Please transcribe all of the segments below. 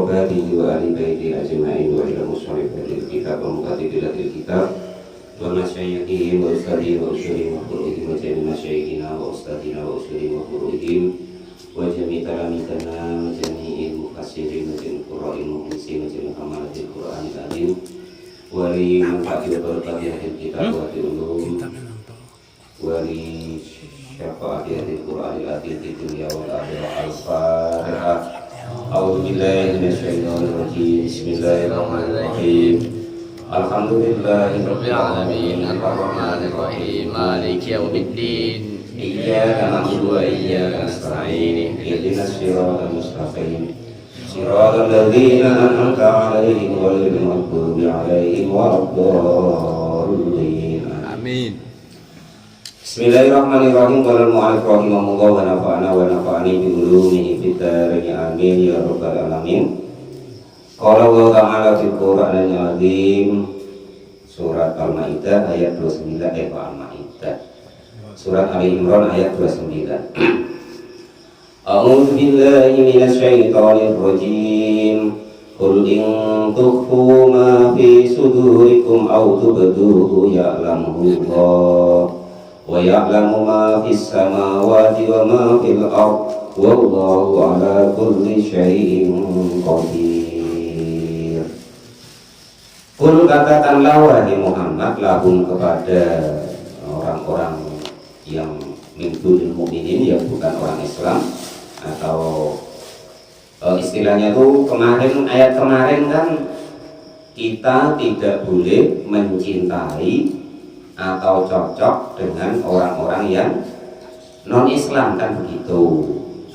قرباته وآل بيته أجمعين وإلى مصنفة الكتاب ومكاتبة الكتاب ومشايخهم وأستاذهم وأشهرهم وقرئهم وجميع مشايخنا وأستاذنا وأشهرهم وقرئهم وجميع تلاميذنا وجميع المفسرين وجميع القراء المخلصين وجميع حملة القرآن العظيم ولمنفعة وبركة أهل الكتاب وأهل العلوم ولشفاعة أهل القرآن العظيم في الدنيا والآخرة. الفاتحة. أعوذ بالله من الشيطان الرجيم. بسم الله الرحمن الرحيم. الحمد لله رب العالمين الرحمن الرحيم مالك يوم الدين إياك نعبد وإياك نستعين اهدنا الصراط المستقيم صراط الذين أنعمت عليهم غير المغضوب عليهم ولا الضالين. آمين. Bismillahirrahmanirrahim. Qala al-mu'allif rahimahullah wa nafa'ana wa nafa'ani bi ulumihi fid dharain amin ya rabbal alamin. Qala Allah ta'ala fil Qur'anil azim surat Al-Maidah ayat 29 Al-Maidah surat Ali Imran ayat 29. A'udzu billahi minasy syaithanir rajim. Qul in tukhfu ma fi sudurikum aw tubduhu ya'lamuhu Allah wa ya'lamu ma fis samawati wa ma fil ardh wallahu ala kulli syai'in qadir. Qul katakanlah wahai Muhammad lahum kepada orang-orang yang min dunil mu'minin yang bukan orang Islam atau istilahnya itu kemarin ayat kemarin kan kita tidak boleh mencintai atau cocok dengan orang-orang yang non Islam kan begitu.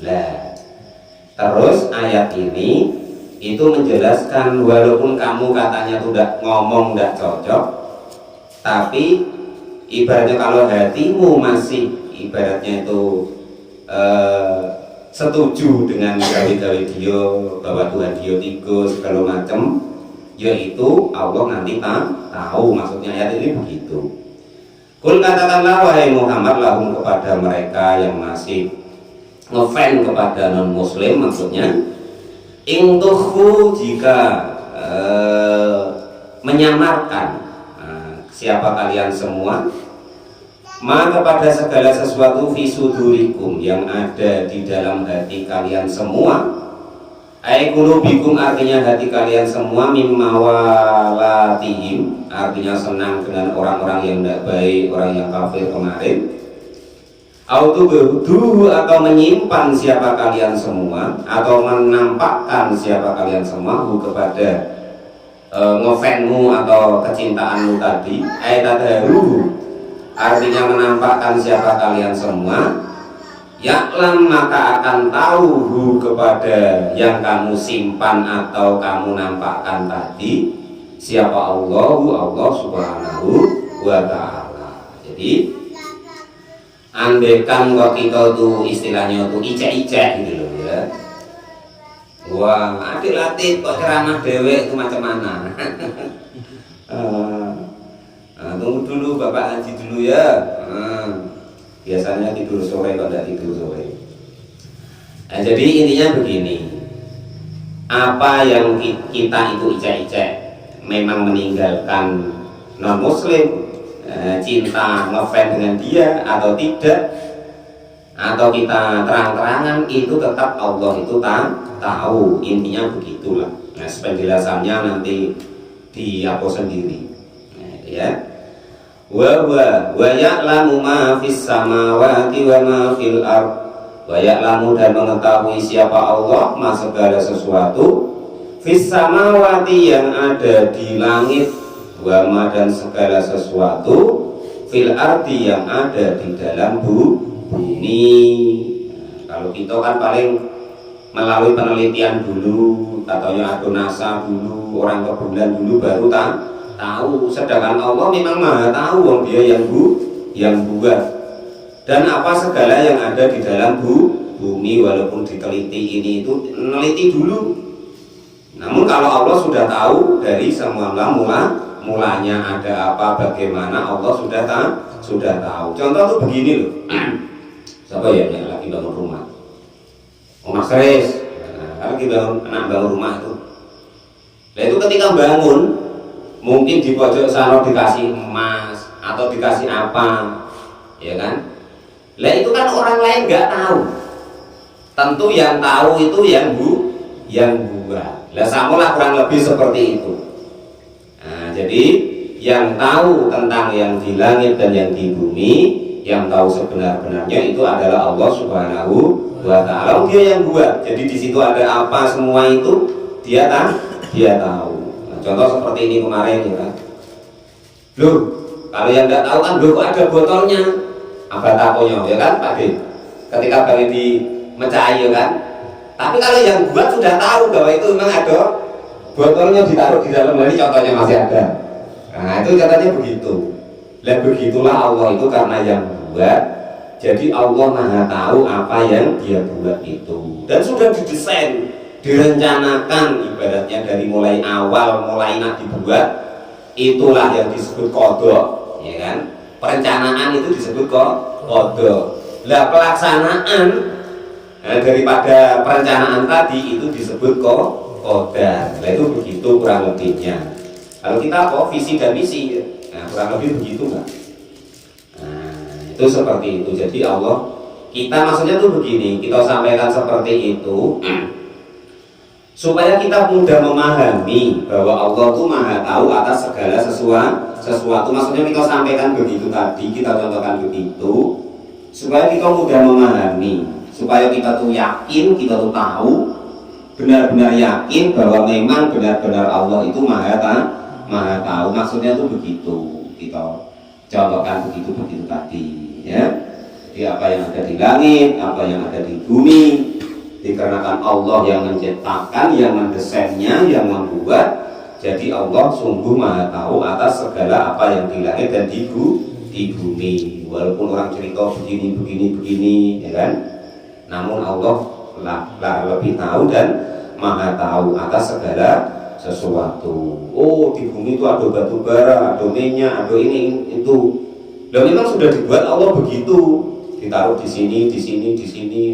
Nah, terus ayat ini itu menjelaskan walaupun kamu katanya tidak ngomong tidak cocok, tapi ibaratnya kalau hatimu masih ibaratnya itu setuju dengan gawe-gawe dia bahwa Tuhan dia tiga segala macam, yaitu Allah nanti tahu maksudnya ayat ini begitu. Kul katakanlah wahai Muhammad lahum kepada mereka yang masih ngefan kepada non muslim, maksudnya intuhu jika menyamarkan siapa kalian semua ma kepada segala sesuatu fi sudurikum yang ada di dalam hati kalian semua, ai qulubikum artinya hati kalian semua, mimma walatihim artinya senang dengan orang-orang yang tidak baik, orang yang kafir kemarin, autubudu atau menyimpan siapa kalian semua atau menampakkan siapa kalian semua kepada ngefanmu atau kecintaanmu tadi, ayatadaru artinya menampakkan siapa kalian semua, ya'lam maka akan tahu kepada yang kamu simpan atau kamu nampakkan tadi siapa Allah subhanahu wa ta'ala. Jadi andaikan kok kita tuh istilahnya tuh icek-icek gitu loh ya. Wah, adik latih kok ceramah dewek itu macam mana? Tunggu dulu Bapak ngaji dulu ya. Biasanya tidur sore kok tidak tidur sore. Nah, jadi intinya begini, apa yang kita itu icek-icek memang meninggalkan non muslim, cinta ngefans dengan dia atau tidak, atau kita terang-terangan, itu tetap Allah itu tahu. Intinya begitulah. Nah, penjelasannya nanti di aku sendiri. Nah, ya. Wa ya'lamu ma fis samawati wa ma fil ard. Wa ya'lamu dan mengetahui siapa Allah ma segala sesuatu fis samawati yang ada di langit, wa ma dan segala sesuatu fil ardi yang ada di dalam bumi. Kalau kita kan paling melalui penelitian dulu, katanya ada NASA dulu, orang ke bulan dulu baru tahu. Sedangkan Allah memang maha tahu, dia yang buat dan apa segala yang ada di dalam bumi. Walaupun diteliti ini itu meneliti dulu, namun kalau Allah sudah tahu dari semula mulanya ada apa bagaimana, Allah sudah tahu. Contoh tuh begini loh. Siapa ya yang lagi bangun rumah? Mas Kris. Sekarang kita anak bangun rumah itu. Nah itu ketika bangun, mungkin di pojok sana dikasih emas atau dikasih apa, ya kan? Lah itu kan orang lain nggak tahu. Tentu yang tahu itu yang buat. Lah samalah kurang lebih seperti itu. Nah, jadi yang tahu tentang yang di langit dan yang di bumi, yang tahu sebenar-benarnya itu adalah Allah Subhanahu wa Ta'ala. Dia yang buat. Jadi di situ ada apa semua itu dia tahu. Nah, contoh seperti ini kemarin ya kan. Loh, kalau yang nggak tahu kan loh kok ada botolnya. Apa takonya ya kan Pak D? Ketika Bang di mecahi ya kan. Tapi kalau yang buat sudah tahu bahwa itu memang ada botolnya ditaruh di dalam, ini contohnya masih ada. Nah itu katanya begitu. Dan begitulah Allah itu karena yang buat. Jadi Allah Maha tahu apa yang dia buat itu. Dan sudah didesain, direncanakan ibaratnya dari mulai awal, mulai nak dibuat. Itulah yang disebut kodok, ya kan? Perencanaan itu disebut kodok. Lah pelaksanaan daripada perencanaan tadi itu disebut kodar. Nah itu begitu kurang lebihnya. Kalau kita visi dan misi, nah kurang lebih begitu kan. Nah itu seperti itu. Jadi Allah, kita maksudnya tuh begini, kita sampaikan seperti itu supaya kita mudah memahami bahwa Allah tuh Maha tahu atas segala sesuatu. Maksudnya kita sampaikan begitu tadi, kita contohkan begitu supaya kita mudah memahami, supaya kita tuh yakin, kita tuh tahu, benar-benar yakin bahwa memang benar-benar Allah itu Maha tahu. Maksudnya tuh begitu, kita contohkan begitu tadi ya. Jadi apa yang ada di langit, apa yang ada di bumi, dikarenakan Allah yang menciptakan, yang mendesainnya, yang membuat. Jadi Allah sungguh Maha tahu atas segala apa yang di langit dan di bumi. Walaupun orang cerita begini ya kan, namun Allah lebih tahu dan Maha tahu atas segala sesuatu. Oh di bumi itu ada batu bara, ada minyak, ada ini itu. Dan memang sudah dibuat Allah begitu, ditaruh di sini.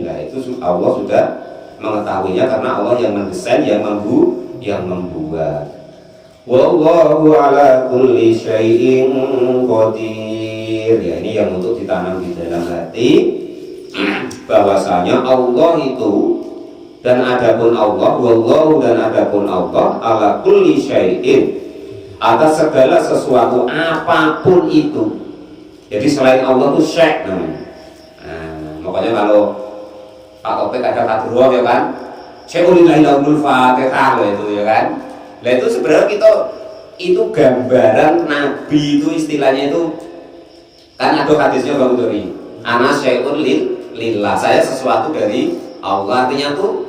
Nah itu Allah sudah mengetahuinya karena Allah yang mendesain, yang membuat. Wallahu ala kulli syai'in qadir. Ya ini yang untuk ditanam di dalam hati, bahwasanya Allah itu dan adapun Allah, wallahu dan adapun Allah ala kulli syai'in, atas segala sesuatu apapun itu. Jadi selain Allah itu syai' namanya. Makanya kalau Pak Topik ada kadruah ya kan, syai'ulillahilaumul fatihah itu ya kan. Nah itu sebenarnya kita itu gambaran Nabi itu istilahnya itu kan ada hadisnya Bang Dori. Ana syai'un lillah, saya sesuatu dari Allah. Artinya tuh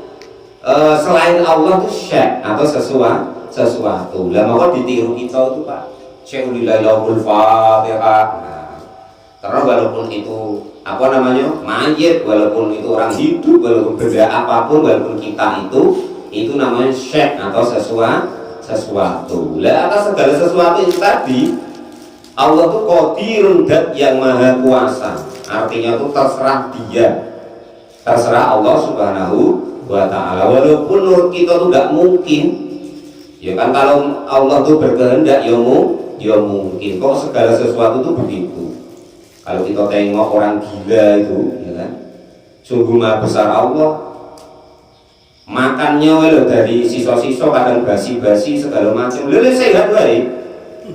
selain Allah itu syai' atau sesuatu. Lah maka ditiru kita itu Pak. Syai'ulillahilaumul fatihah. Karena walaupun itu apa namanya mayit, walaupun itu orang hidup, walaupun benda apapun, walaupun kita itu namanya syai' atau sesuatu. Lah atas segala sesuatu itu tadi Allah tuh qadirun, dat yang maha kuasa. Artinya tuh terserah dia, terserah Allah Subhanahu wa Ta'ala. Walaupun menurut kita tuh gak mungkin, ya kan, kalau Allah tuh berkehendak ya mungkin. Kok segala sesuatu tuh begitu. Kalau kita tengok orang gila itu, ya kan, sungguh maha besar Allah. Makannya loh dari sisa-sisa, kadang basi-basi segala macam. Lele sehat wae.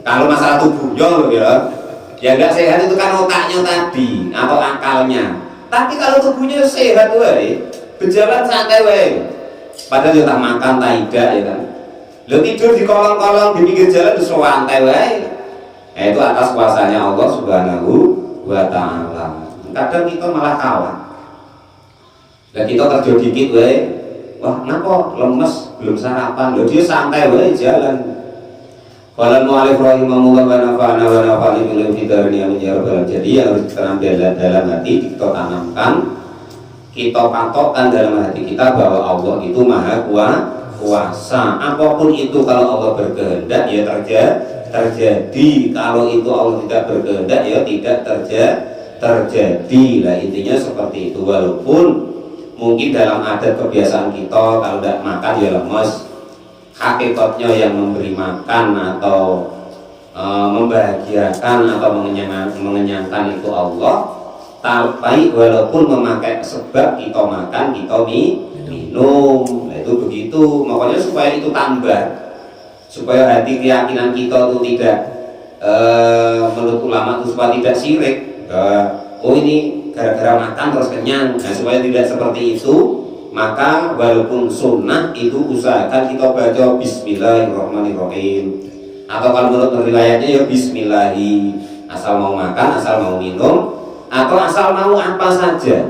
Kalau masalah tubuhnya loh ya nggak sehat itu kan otaknya tadi atau akalnya. Tapi kalau tubuhnya sehat wae, berjalan santai wae. Padahal dia tak makan tak tidak ya kan. Lo tidur di kolong-kolong di pinggir jalan itu santai wae. Itu atas kuasanya Allah Subhanahu wa Ta'ala. Kadang kita malah kalah. Dan kita terjun dikit wae. Wah, kenapa lemes, belum sarapan? Loh dia santai wae jalan. Qala mu'alif rahimahullah wa nafa'ana wa nafa'ani bil fidarni amin ya rabbal. Jadi yang harus ditanam dalam hati, kita tanamkan, kita patokkan dalam hati kita bahwa Allah itu maha kuasa. Apapun itu kalau Allah berkehendak ya terjadi. Kalau itu Allah tidak berkehendak ya tidak terjadi. Lah intinya seperti itu. Walaupun mungkin dalam adat kebiasaan kita kalau tidak makan ya lemes. Hakikatnya yang memberi makan atau membahagiakan atau mengenyangkan itu Allah. Tapi walaupun memakai sebab kita makan, kita minum, nah itu begitu. Makanya supaya itu tambah, supaya hati keyakinan kita itu tidak menurut ulama itu supaya tidak syirik. Oh ini gara-gara makan terus kenyang. Nah supaya tidak seperti itu, maka walaupun sunnah itu usahakan kita baca Bismillahirrahmanirrahim. Atau kalau menurut riwayatnya ya Bismillahi, asal mau makan, asal mau minum, atau asal mau apa saja,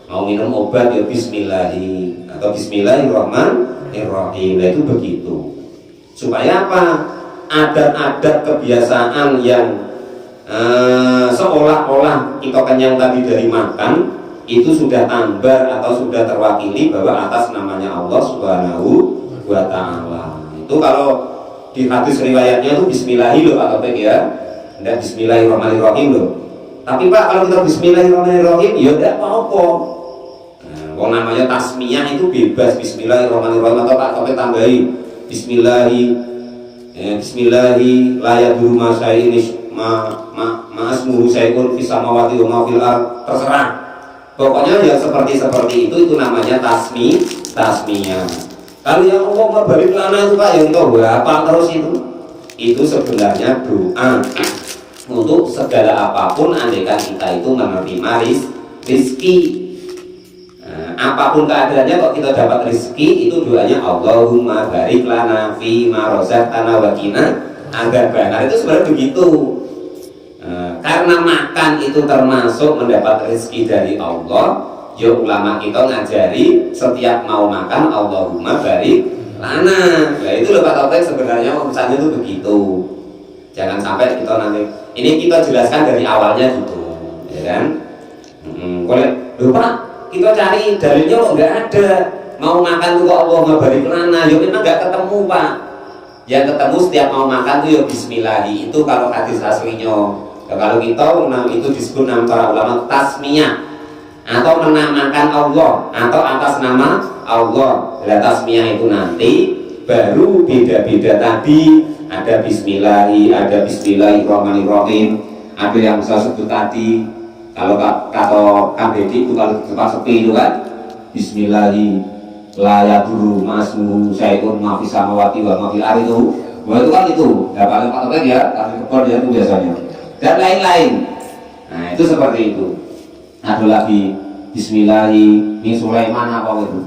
mau minum obat ya Bismillahi atau Bismillahirrahmanirrahim. Nah itu begitu. Supaya apa? Adat-adat kebiasaan yang seolah-olah kita kenyang tadi dari makan itu sudah tambah atau sudah terwakili bahwa atas namanya Allah Subhanahu wa Ta'ala. Itu kalau di hadis riwayatnya itu Bismillahi loh Pak Topik ya, tidak Bismillahirrahmanirrahim loh. Tapi Pak kalau kita Bismillahirrahmanirrahim ya tidak apa-apa. Nah, namanya tasmiyah itu bebas Bismillahirrahmanirrahim atau Pak Topik tambahi Bismillahi Bismillahi la yadurru ma syai'in ma'asmuhu syai'un fis samawati wa ma fil ardh, terserah. Pokoknya ya seperti itu namanya tasmiyah. Kalau yang Allah balik lana itu Pak yang tahu apa terus itu sebenarnya doa untuk segala apapun andaikan kita itu menerima rizki. Apapun keadaannya kok kita dapat rizki, itu doanya Allahumma barik lana fi ma razaqtana wa qina adzabannar. Itu sebenarnya begitu. Karena makan itu termasuk mendapat rizki dari Allah. Ya ulama kita ngajari setiap mau makan Allahumma barik lana. Nah itu loh Pak Taufik sebenarnya urusannya itu begitu. Jangan sampai kita nanti ini kita jelaskan dari awalnya gitu, ya kan? Boleh, Pak kita cari dalilnya kok nggak ada. Mau makan tuh kok Allahumma barik lana. Ya memang nggak ketemu Pak. Yang ketemu setiap mau makan tuh ya Bismillahi. Itu kalau hadis aslinya. Ya, kalau kita itu disebut nama para ulama tasmiyah, atau menamakan Allah atau atas nama Allah. Lah tasmiyah itu nanti baru beda-beda tadi, ada Bismillahi, ada Bismillahirrahmanirrahim, ada yang saya sebut tadi. Kalau kata Kang Deddy itu kalau cepat sepi itu kan Bismillahi la yadurru ma'asmuhu syai'un ma fis samawati wa ma fil ardh itu. Wah itu kan itu. Ya paling Pak Topik ya, kasih kepor dia itu biasanya. Dan lain-lain. Nah itu seperti itu. Ada lagi Bismillahi min Sulaiman apa itu.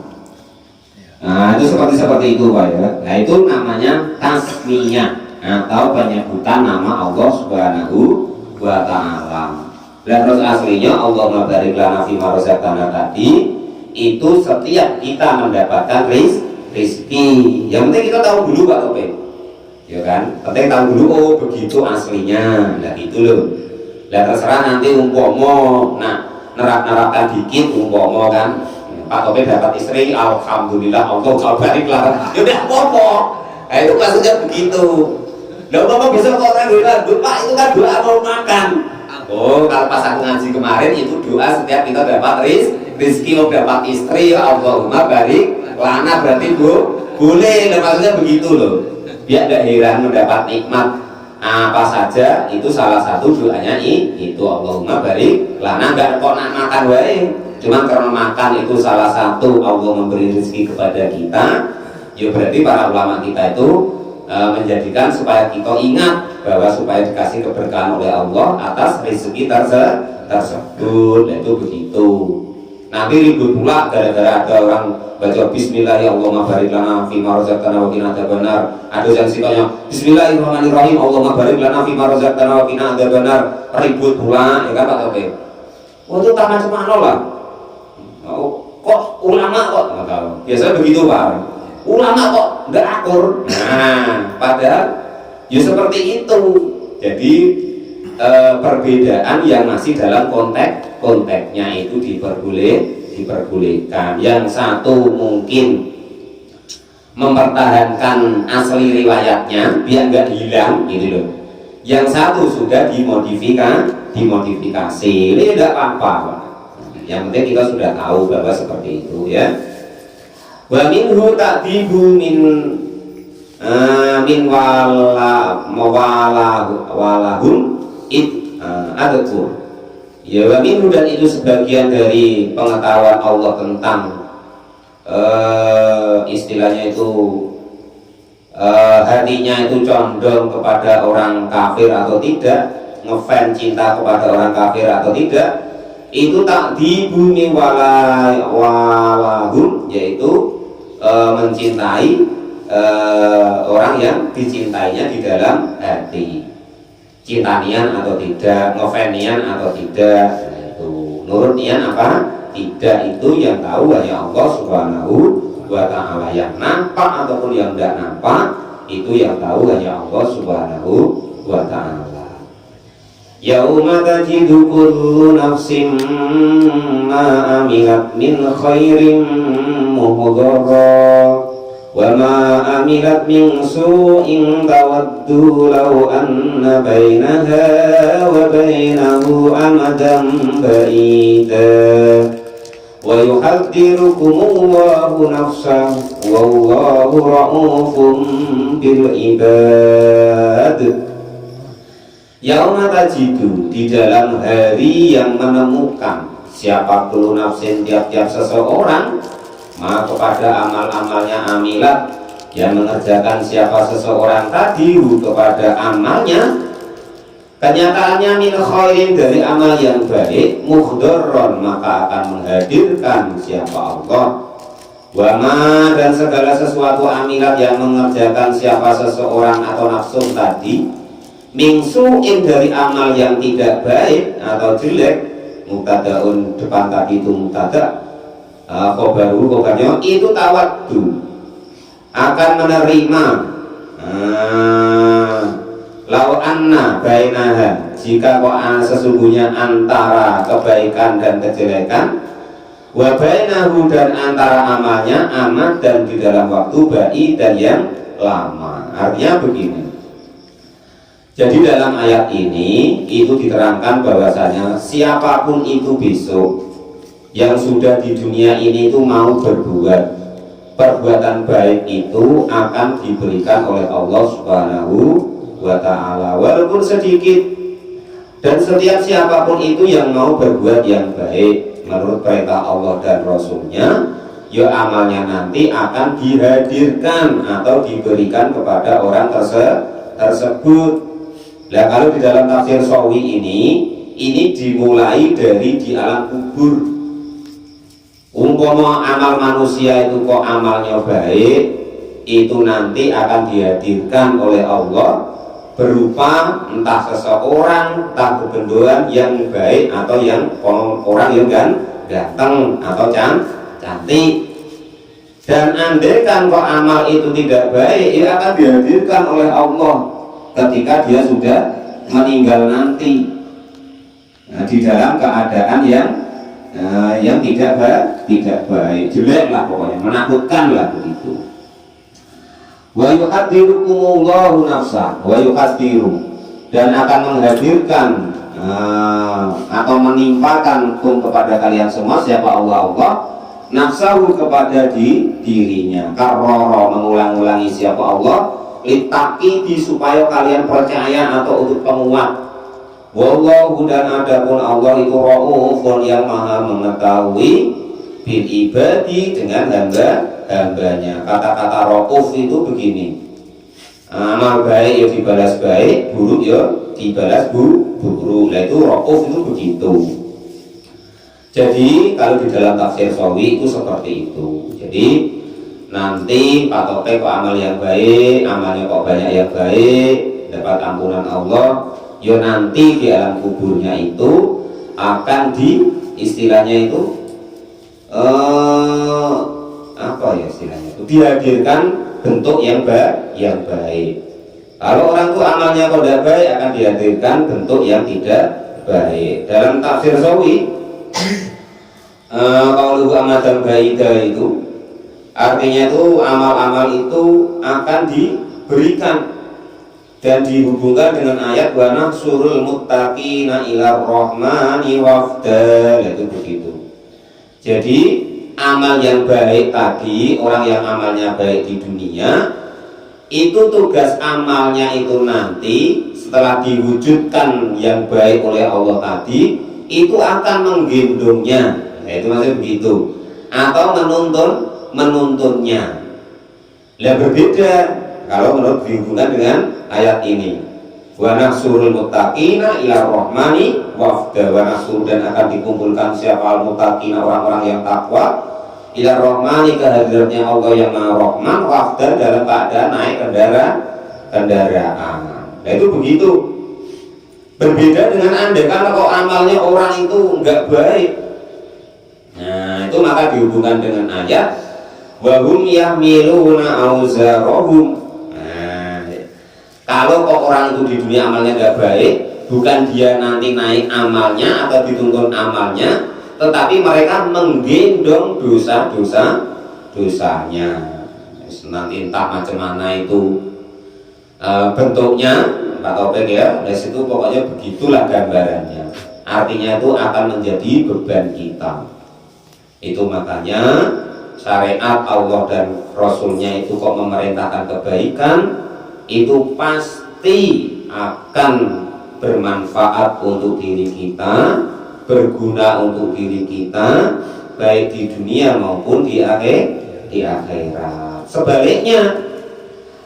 Nah itu seperti itu Pak ya. Nah itu namanya tasmiyah atau penyebutan nama Allah Subhanahu wa Ta'ala. Dan terus aslinya Allahumma barik lana fi ma razaqtana tadi itu setiap kita mendapatkan rizki. Yang penting kita tahu dulu Pak Topik, ya kan? Penting tahu dulu oh begitu aslinya. Nah itu loh. Lah terserah nanti umpomo, nerap-nerapkan dikit umpomo kan. Pak Topik dapat istri, alhamdulillah Allah barik lah. Ya udah apa-apa. Nah itu maksudnya begitu. Lah umpama bisa kok alhamdulillah, Pak itu kan doa mau makan. Oh, kalau pas aku ngaji kemarin itu doa setiap kita dapat rizki, mau dapat istri, ya Allahumma barik lana berarti boleh. Nah, maksudnya begitu loh. Biar tidak heran mendapat nikmat apa saja itu salah satu doanya itu Allahumma barik lana. Enggak kok nak makan wae. Cuma karena makan itu salah satu Allah memberi rezeki kepada kita. Ya berarti para ulama kita itu menjadikan supaya kita ingat bahwa supaya dikasih keberkahan oleh Allah atas rezeki tersebut. Itu begitu. Nanti ribut pula gara-gara ada orang baca Bismillahirrahmanirrahim Allahumma barik lana fi ma razaqtana wa qina adzabannar. Ada yang sikapnya Bismillahirrahmanirrahim Allahumma barik lana fi ma razaqtana wa qina adzabannar. Ribut pula ya kan Pak Topik. Oh itu tak macam-macam lah. Oh, kok ulama kok nggak tahu. Biasanya begitu Pak. Ulama kok nggak akur. Nah, padahal ya seperti itu. Jadi perbedaan yang masih dalam konteksnya itu diperbolehkan. Yang satu mungkin mempertahankan asli riwayatnya biar nggak hilang gitu loh. Yang satu sudah dimodifikasi. Ini tidak apa-apa. Yang penting kita sudah tahu bahwa seperti itu ya. Wa minhu ta'dibu min walahum adkur. Ya wa minhu, dan itu sebagian dari pengetahuan Allah tentang istilahnya itu hatinya itu condong kepada orang kafir atau tidak, ngefans cinta kepada orang kafir atau tidak, itu ta'dibu min walahum, yaitu mencintai orang yang dicintainya di dalam hati, cintanian atau tidak, ngefanian atau tidak. Nah, itu nurut nian apa tidak, itu yang tahu hanya Allah Subhanahu wa ta'ala. Yang nampak ataupun yang tidak nampak, itu yang tahu hanya Allah Subhanahu wa ta'ala. Yauma tajidu kullu nafsin ma amilat min khairin muhdara wa ma amilat min su'in tawaddu law anna bainaha wa bainahu amadan ba'ida wa yuhadzirukumullahu nafsahu wallahu ra'ufun bil ibad. Yauma tajidu, di dalam hari yang menemukan siapa kullu nafsin, tiap-tiap seseorang, maka kepada amal-amalnya amilat, yang mengerjakan siapa seseorang tadi kepada amalnya, kenyataannya min khairin, dari amal yang baik, muhdharron, maka akan menghadirkan siapa Allah. Wama, dan segala sesuatu amilat yang mengerjakan siapa seseorang atau nafsu tadi, mingsuin, dari amal yang tidak baik atau jelek. Mubtadaun, depan tadi itu mubtada, khobarnya itu tawaddu, akan menerima lau anna bainaha, jika sesungguhnya antara kebaikan dan kejelekan, wa bainahu, dan antara amalnya amat, dan di dalam waktu ba'i, dan yang lama. Artinya begini, jadi dalam ayat ini itu diterangkan bahwasanya siapapun itu besok yang sudah di dunia ini itu mau berbuat perbuatan baik, itu akan diberikan oleh Allah Subhanahu wa ta'ala, walaupun sedikit. Dan setiap siapapun itu yang mau berbuat yang baik menurut perintah Allah dan Rasulnya, ya amalnya nanti akan dihadirkan atau diberikan kepada orang tersebut. Nah, kalau di dalam tafsir Sawi ini dimulai dari di alam kubur. Umpama amal manusia itu kok amalnya baik, itu nanti akan dihadirkan oleh Allah berupa entah seseorang, entah kebendoan yang baik atau yang orang yang ganteng atau cantik. Dan andaikan kok amal itu tidak baik, itu akan dihadirkan oleh Allah ketika dia sudah meninggal nanti, di dalam keadaan yang tidak baik, jelek lah pokoknya, menakutkan lah begitu. Wa yuhadzirukumullahu nafsa, wa yuhadziru, dan akan menghadirkan atau menimpakan kepada kalian semua siapa Allah nafsahu, kepada dirinya, karrara, mengulang-ulangi siapa Allah, litakidi, supaya kalian percaya atau untuk penguat. Wallahu, dan adapun Allah itu raufun, yang maha mengetahui, bil ibadi, dengan hambanya. Kata-kata rauf itu begini, amal baik ya dibalas baik, buruk ya dibalas buruk. Nah, itu rauf itu begitu. Jadi kalau di dalam tafsir Sawi itu seperti itu. Jadi nanti patoknya kok amal yang baik, amalnya kok banyak yang baik, dapat ampunan Allah, ya nanti di alam kuburnya itu akan istilahnya itu apa ya istilahnya itu, dihadirkan bentuk yang baik. Kalau orang itu amalnya kok tidak baik, akan dihadirkan bentuk yang tidak baik. Dalam tafsir Sawi, qauluhu amadan baida itu artinya itu amal-amal itu akan diberikan dan dihubungkan dengan ayat wa nahsurul muttaqina ila rahmani wafda, itu begitu. Jadi amal yang baik tadi, orang yang amalnya baik di dunia, itu tugas amalnya itu nanti setelah diwujudkan yang baik oleh Allah tadi, itu akan menggendongnya. Nah, itu maksudnya begitu. Atau menuntunnya. Lah berbeda kalau menurut berhubungan dengan ayat ini. Wa nahsurul muttaqina ila rahmani wafda, wa nahsur, dan akan dikumpulkan siapa al muttaqina, orang-orang yang takwa, ila rahmani, kehadiratnya Allah yang Maha Rahman, wafda, dalam keadaan naik kendaraan. Nah itu begitu. Berbeda dengan Anda kalau amalnya orang itu enggak baik. Nah itu maka dihubungkan dengan ayat wa hum yahmiluna auzarahum. Kalau kok orang itu di dunia amalnya nggak baik, bukan dia nanti naik amalnya atau dituntun amalnya, tetapi mereka menggendong dosanya. Nanti entah macam mana itu bentuknya, Pak Taufik ya, dari situ pokoknya begitulah gambarannya. Artinya itu akan menjadi beban kita. Itu makanya syariat Allah dan Rasulnya itu kok memerintahkan kebaikan, itu pasti akan bermanfaat untuk diri kita, berguna untuk diri kita, baik di dunia maupun di akhirat. Sebaliknya,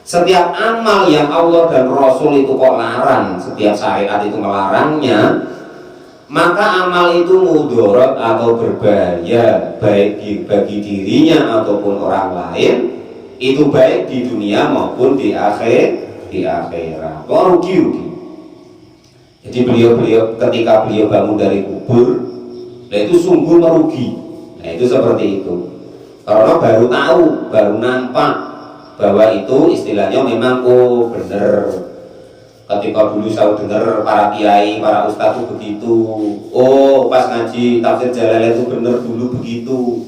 setiap amal yang Allah dan Rasul itu kok larang, setiap syariat itu melarangnya, maka amal itu mudarat atau berbahaya baik bagi dirinya ataupun orang lain, itu baik di dunia maupun di akhirat. Kok rugi. Jadi beliau ketika beliau bangun dari kubur, nah itu sungguh merugi. Nah itu seperti itu. Karena baru tahu, baru nampak bahwa itu istilahnya memang benar. Ketika dulu saya dengar para kiai, para ustadz itu begitu. Oh pas ngaji tafsir Jalalain itu benar dulu begitu.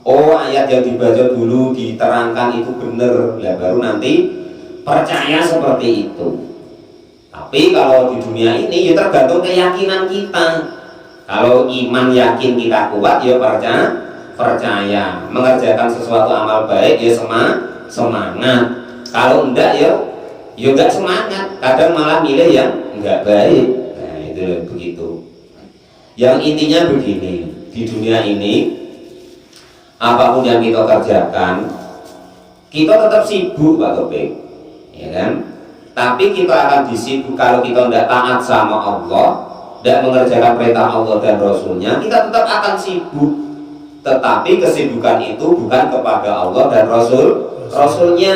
Oh ayat yang dibaca dulu diterangkan itu benar, ya baru nanti percaya seperti itu. Tapi kalau di dunia ini ya tergantung keyakinan kita. Kalau iman yakin kita kuat ya percaya. Mengerjakan sesuatu amal baik ya semangat. Kalau enggak ya enggak semangat. Kadang malah milih yang enggak baik. Nah itu begitu. Yang intinya begini, di dunia ini apapun yang kita kerjakan, kita tetap sibuk Pak Topik, ya kan? Tapi kita akan disibuk kalau kita tidak taat sama Allah, tidak mengerjakan perintah Allah dan Rasulnya, kita tetap akan sibuk. Tetapi kesibukan itu bukan kepada Allah dan Rasulnya.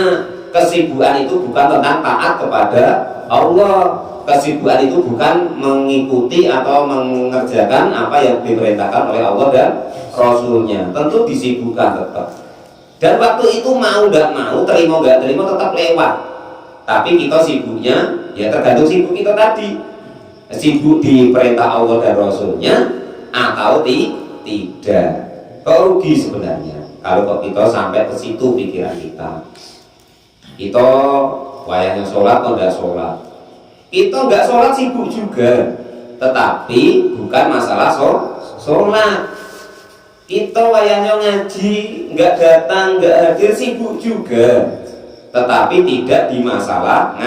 Kesibukan itu bukan tentang taat kepada Allah. Kesibukan itu bukan mengikuti atau mengerjakan apa yang diperintahkan oleh Allah dan Rasulnya. Tentu disibukkan tetap. Dan waktu itu mau nggak mau, terima nggak terima tetap lewat. Tapi kita sibuknya ya tergantung sibuk kita tadi. Sibuk di perintah Allah dan Rasulnya atau tidak. Kok rugi sebenarnya kalau kita sampai ke situ pikiran kita. Kita wayahnya sholat atau tidak sholat. Kita nggak sholat sibuk juga, tetapi bukan masalah sholat. Kita wayahnya ngaji, nggak datang, nggak hadir, sibuk juga, tetapi tidak di masalah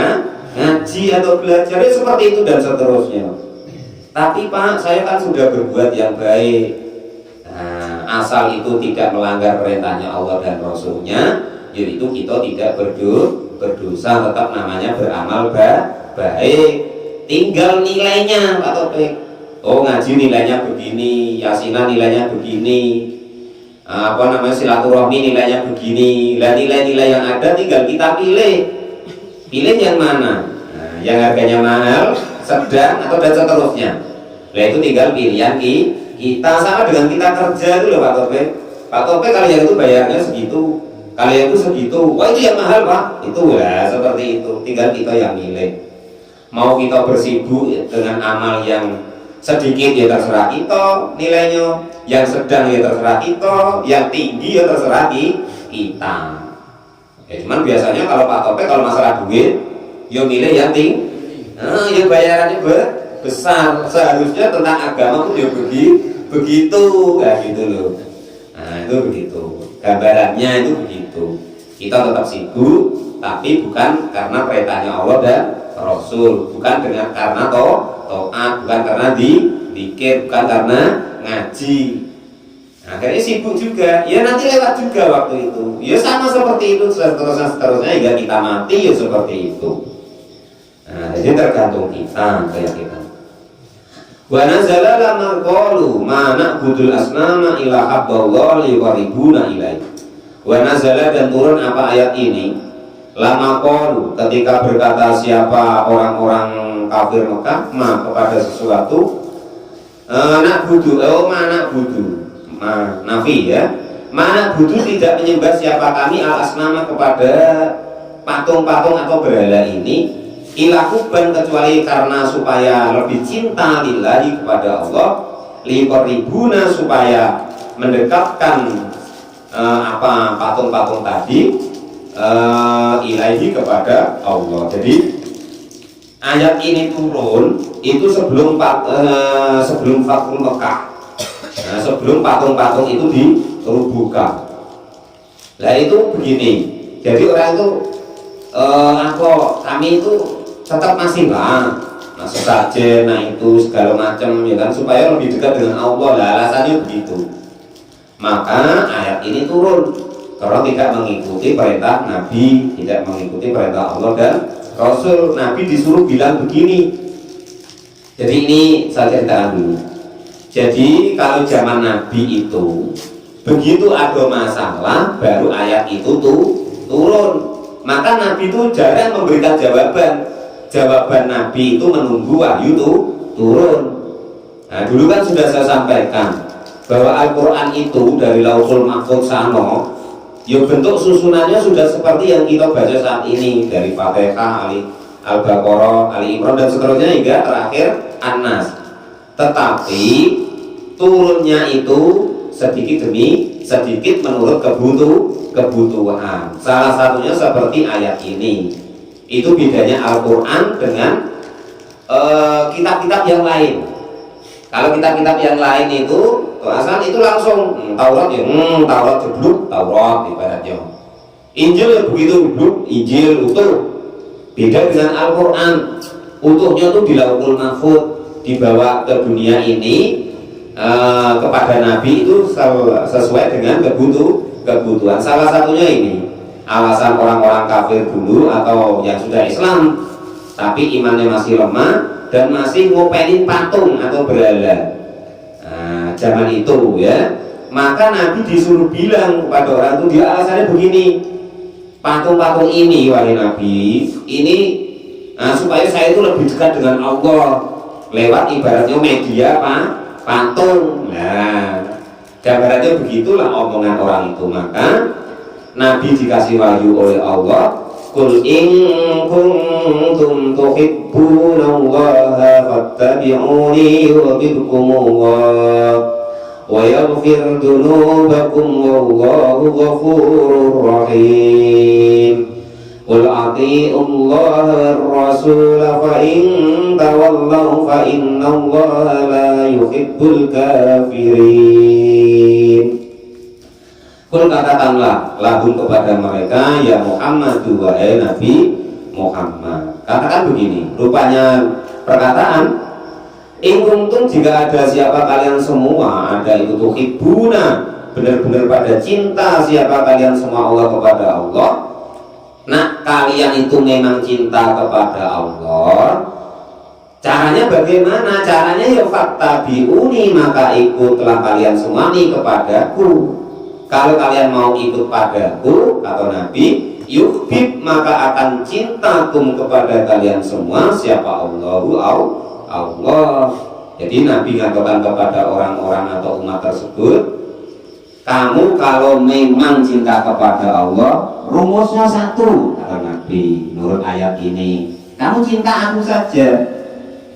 ngaji atau belajar, seperti itu dan seterusnya. Tapi Pak, saya kan sudah berbuat yang baik. Nah, asal itu tidak melanggar perintahnya Allah dan Rasulnya, yaitu kita tidak berdosa, tetap namanya beramal baik. Tinggal nilainya Pak Topik. Oh ngaji nilainya begini, yasinan nilainya begini, silaturahmi nilainya begini. Lah nilai-nilai yang ada tinggal kita pilih yang mana. Nah, yang harganya mahal, sedang atau dan seterusnya. Lah itu tinggal pilihan kita. Sama dengan kita kerja itu loh Pak Topik. Pak Topik kalau yang itu bayarnya segitu, kalau yang itu segitu, wah itu yang mahal Pak. Itu ya seperti itu. Tinggal kita yang milih. Mau kita bersibuk dengan amal yang sedikit ya terserah kita nilainya, yang sedang ya terserah kita, yang tinggi ya terserah kita. Ya, cuman biasanya kalau Pak Topik kalau masalah duit, ya milih yang tinggi. Nah, ya bayarannya besar. Seharusnya tentang agama pun ya begitu, kayak gitu loh. Nah itu begitu, gambarannya itu begitu. Kita tetap sibuk, tapi bukan karena perintahnya Allah dan Rasul, bukan karena taat, bukan karena dikir, bukan karena ngaji. Akhirnya sibuk juga, ya nanti lewat juga waktu itu. Ya sama seperti itu, seterusnya hingga kita mati ya seperti itu. Nah, jadi tergantung kita, kayak kita. Wa nazala lamma qalu ma na'budul asnama ila habdallahi wa ribuna ilaihi. Wa nazala dan turun apa ayat ini? Lama qalu, ketika berkata siapa orang-orang kafir Mekah ma kepada sesuatu na'budu na'budu nafi ya, mana butuh tidak menyembah siapa kami al asnama kepada patung-patung atau berhala ini ilakuban kecuali karena supaya lebih cinta lillahi kepada Allah, liqarribuna supaya mendekatkan apa patung-patung tadi ilahi kepada Allah. Jadi ayat ini turun itu sebelum Fathul Mekah. Nah, sebelum patung-patung itu dirubuhkan. Nah itu begini. Jadi orang itu kami itu tetap masih sesajen, nah itu segala macam ya kan, supaya lebih dekat dengan Allah. Lah alasannya begitu. Maka ayat ini turun karena tidak mengikuti perintah Nabi, tidak mengikuti perintah Allah dan Rasul. Nabi disuruh bilang begini. Jadi ini saya ceritakan dulu. Jadi kalau zaman Nabi itu begitu ada masalah baru ayat itu turun. Maka Nabi itu jarang memberikan jawaban. Jawaban Nabi itu menunggu wahyu itu turun. Nah dulu kan sudah saya sampaikan bahwa Al-Quran itu dari Lauhul Mahfuz sana, ya bentuk susunannya sudah seperti yang kita baca saat ini, dari Fatihah, Al-Baqarah, Ali Imran dan seterusnya hingga terakhir An-Nas. Tetapi turunnya itu sedikit demi sedikit menurut kebutuhan. Salah satunya seperti ayat ini. Itu bedanya Al-Quran dengan kitab-kitab yang lain. Kalau kitab-kitab yang lain itu asal itu langsung Taurat ya, Taurat jeblok, Taurat ibaratnya. Injil ya begitu jeblok, Injil utuh. Beda dengan Al-Quran, utuhnya tuh di Lauhul Mahfuz, dibawa ke dunia ini kepada Nabi itu sesuai dengan kebutuhan. Salah satunya ini alasan orang-orang kafir dulu atau yang sudah Islam tapi imannya masih lemah dan masih ngopelin patung atau berhala. Nah, zaman itu ya, maka Nabi disuruh bilang kepada orang itu, dia alasannya begini, patung-patung ini wahai Nabi ini supaya saya itu lebih dekat dengan Allah lewat ibaratnya media patung. Nah gambarannya begitulah omongan orang itu. Maka Nabi dikasih wahyu oleh Allah, qul in kuntum tuhibbunallaha fattabi'uni yuhibbukumullah wa yaghfir dzunubakum wallahu ghafurur rahim. Qul ati'ullaha war-rasul fa in tawallaw fa innallaha la yuhibbul kafirin. Qul katakanlah lahum kepada mereka ya Muhammad wahai Nabi Muhammad. Katakan begini, rupanya perkataan in kuntum jika ada siapa kalian semua, ada itu tuhibbuna benar-benar pada cinta siapa kalian semua Allah kepada Allah. Nah kalian itu memang cinta kepada Allah, caranya bagaimana? Caranya ya fattabi'uni, maka ikutlah kalian semua nih kepadaku. Kalau kalian mau ikut padaku, kata Nabi, yuhbib maka akan cintakum kepada kalian semua siapa Allahu Allah. Jadi Nabi mengatakan kepada orang-orang atau umat tersebut, kamu kalau memang cinta kepada Allah, rumusnya satu, kata Nabi menurut ayat ini, kamu cinta aku saja,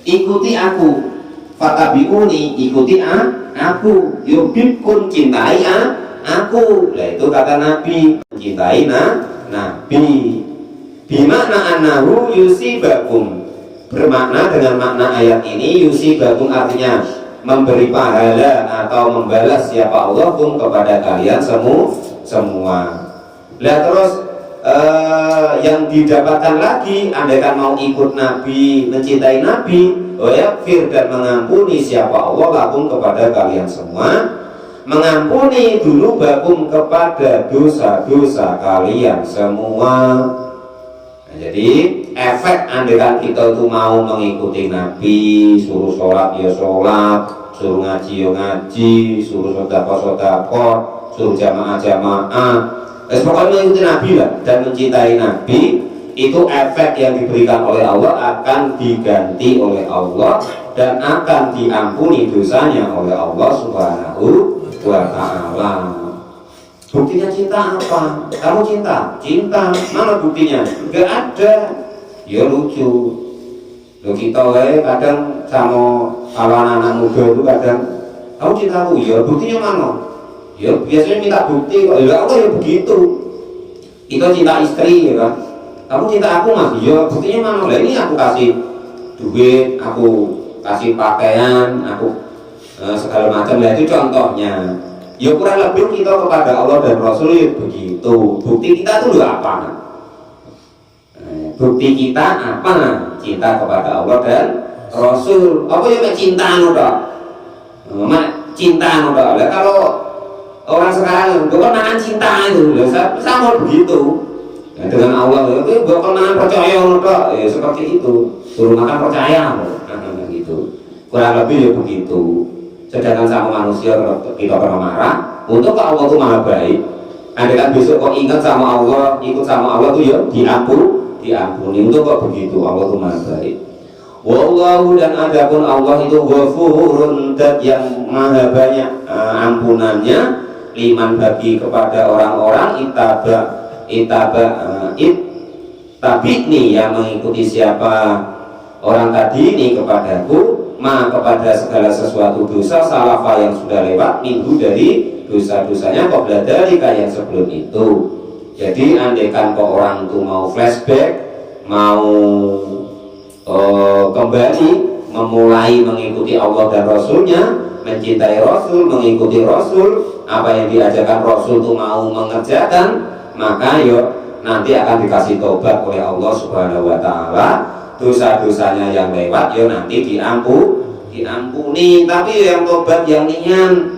ikuti aku, fatabi'uni, ikuti aku, yuhibkum, cintai aku. Lah itu kata Nabi, mencintai Nabi. Bimakna annahu yusibakum, bermakna dengan makna ayat ini yusibakum artinya memberi pahala atau membalas siapa Allah pun kepada kalian semua. Lah terus yang didapatkan lagi, andaikan mau ikut Nabi, mencintai Nabi, yakfir dan mengampuni siapa Allah lakum kepada kalian semua, mengampuni dulu bakum kepada dosa-dosa kalian semua. Nah, jadi efek andaikan kita itu mau mengikuti Nabi, suruh sholat ya sholat, suruh ngaji ya ngaji, suruh sedekah-sedekah, suruh jamaah-jamaah, pokoknya mengikuti Nabi lah dan mencintai Nabi, itu efek yang diberikan oleh Allah akan diganti oleh Allah dan akan diampuni dosanya oleh Allah Subhanahu wa ta'ala. Buktinya cinta apa? Kamu cinta? Cinta. Mana buktinya? Gak ada. Ya lucu. Loh kita kadang sama anak-anak muda itu kadang, kamu cinta aku? Ya buktinya mana? Ya biasanya minta bukti kok. Ya aku ya begitu. Kita cinta istri ya kan. Kamu cinta aku mas? Ya buktinya mana? Lah ini aku kasih duit, aku kasih pakaian, aku segala macam. Lah itu contohnya. Ya kurang lebih kita kepada Allah dan Rasul ya begitu. Bukti kita itu apa? Bukti kita apa? Cinta kepada Allah dan Rasul. Apa ya cinta udah? Cinta udah. Lah kalau orang sekarang kewenangan cinta itu sama begitu ya, dengan Allah itu kewenangan percaya udah ya seperti itu, suruh makan percaya gitu, kurang lebih ya begitu. Sedangkan sama manusia kita pernah marah, untuk ke Allah itu maha baik. Andaikan besok kok ingat sama Allah, ikut sama Allah itu ya diampuni. Untuk kok begitu, Allah itu maha baik. Wallahu dan adapun Allah itu ghafurun, dat yang maha banyak ampunannya, liman bagi kepada orang-orang tabikni yang mengikuti siapa orang tadi ini kepadaku, kepada segala sesuatu dosa salafa yang sudah lewat minggu dari dosa-dosanya qabla dzalika yang sebelum itu. Jadi andaikan kok orang itu mau flashback, mau kembali memulai mengikuti Allah dan Rasulnya, mencintai Rasul, mengikuti Rasul, apa yang diajarkan Rasul itu mau mengerjakan, maka yuk nanti akan dikasih tobat oleh Allah Subhanahu wa ta'ala. Dosa-dosanya yang lewat ya nanti diampuni. Tapi yang tobat yang nian,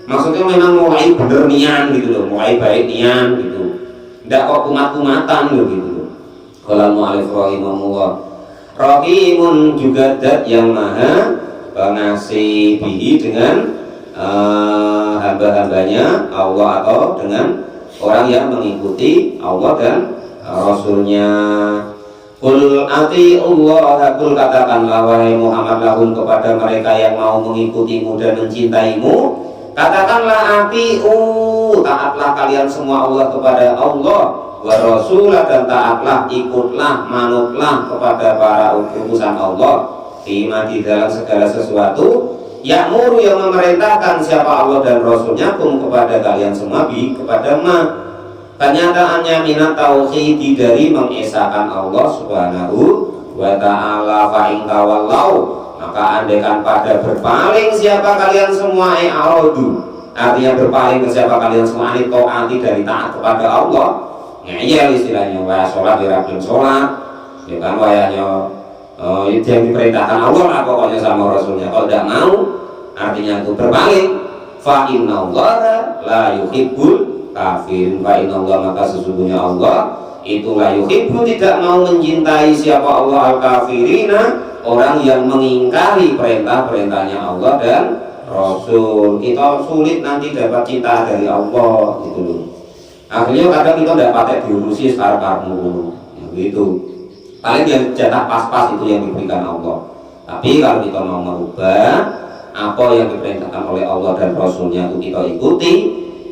maksudnya memang mulai bener nian gitu loh, mulai baik nian gitu, tidak kok kumat-kumatan gitu loh. Kalau mu'alif rahimahullah, rahimun juga dat yang maha pengasih bihi dengan hamba-hambanya Allah atau dengan orang yang mengikuti Allah dan Rasulnya. Qul ati'ullah, qul katakanlah wahai Muhammad lahum kepada mereka yang mau mengikutimu dan mencintaimu, katakanlah ati'u, taatlah kalian semua Allah kepada Allah, wa rasulah dan taatlah, ikutlah, manutlah kepada para utusan Allah, fima di dalam segala sesuatu, ya'muru yang memerintahkan siapa Allah dan Rasulnya kum kepada kalian semua bi kepada ma. Kenyataannya minat tauhid dari mengesahkan Allah Subhanahu wa ta'ala. Fa in tawallau, maka andaikan pada berpaling siapa kalian semua a'radu, artinya berpaling ke siapa kalian semua ini taati dari taat kepada Allah, ngeyel istilahnya, waya sholat dirapin sholat ya kan, wayanya itu yang diperintahkan Allah lah pokoknya sama Rasulnya. Kalau tidak mau, artinya itu berpaling. Fa inna Allah la yuhibbul kafir. Fa inna Allah, maka sesungguhnya Allah itu la yuhibbu, tidak mau mencintai siapa Allah al-kafirina, orang yang mengingkari perintah-perintahnya Allah dan Rasul. Kita sulit nanti dapat cinta dari Allah gitu loh. Akhirnya kadang kita tidak pakai diurusi sekarang gitu. Paling yang jatah pas-pas itu yang diberikan Allah. Tapi kalau kita mau merubah apa yang diperintahkan oleh Allah dan Rasulnya itu kita ikuti,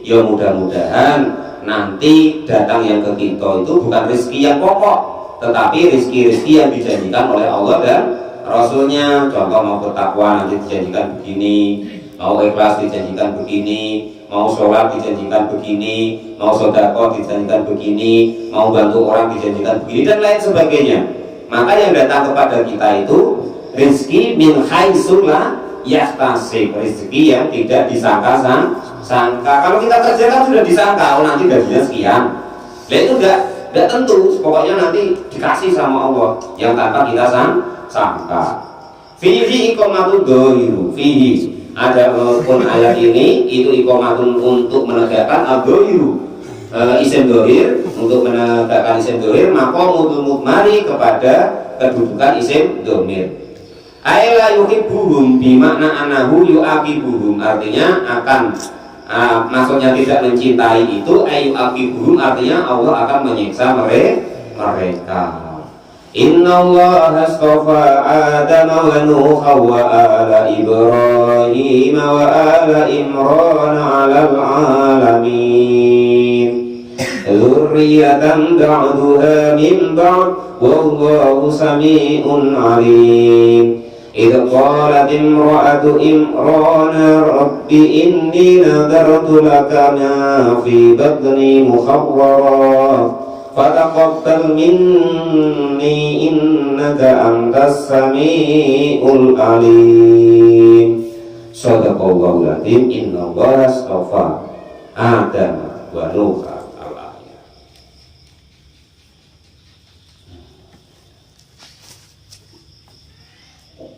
ya mudah-mudahan nanti datang yang ke kita itu bukan rezeki yang pokok, tetapi rezeki-rezeki yang dijanjikan oleh Allah dan Rasulnya. Contoh mau bertakwa nanti dijanjikan begini, mau ikhlas dijanjikan begini, mau sholat dijanjikan begini, mau sedekah dijanjikan begini, mau bantu orang dijanjikan begini, dan lain sebagainya. Maka yang datang kepada kita itu rezeki min haitsu la yahtasib, rezeki yang tidak disangka-sangka. Kalau kita kerja kan sudah disangka, oh nanti gajinya sekian. Nah itu enggak tentu, pokoknya nanti dikasih sama Allah yang tanpa kita sangka. Fihi iqamatun dhairu, fihi ada pun ayat ini itu iqamatun untuk menegakkan ad-dhairu, isim dohir, untuk menegakkan isim dohir, maqamul mudmari kepada kedudukan isim domir. Aila yuhibbuhum bimakna anahu yu'aqibuhum, artinya akan maksudnya tidak mencintai itu, yu'aqibuhum artinya Allah akan menyiksa mereka. Inna Allah astafa Adam wa Nuha wa ala Ibrahim wa ala Imran ala alamin dzurriyyatan ba'duha min ba'd wallahu sami'un alim. إذ قالت امرأة إمران رب إني نذرت لك ما في بطني محررا فتقبل مني إنك أنت السميع العليم. صدق الله العظيم. إن الله اصطفى آدم ونوحا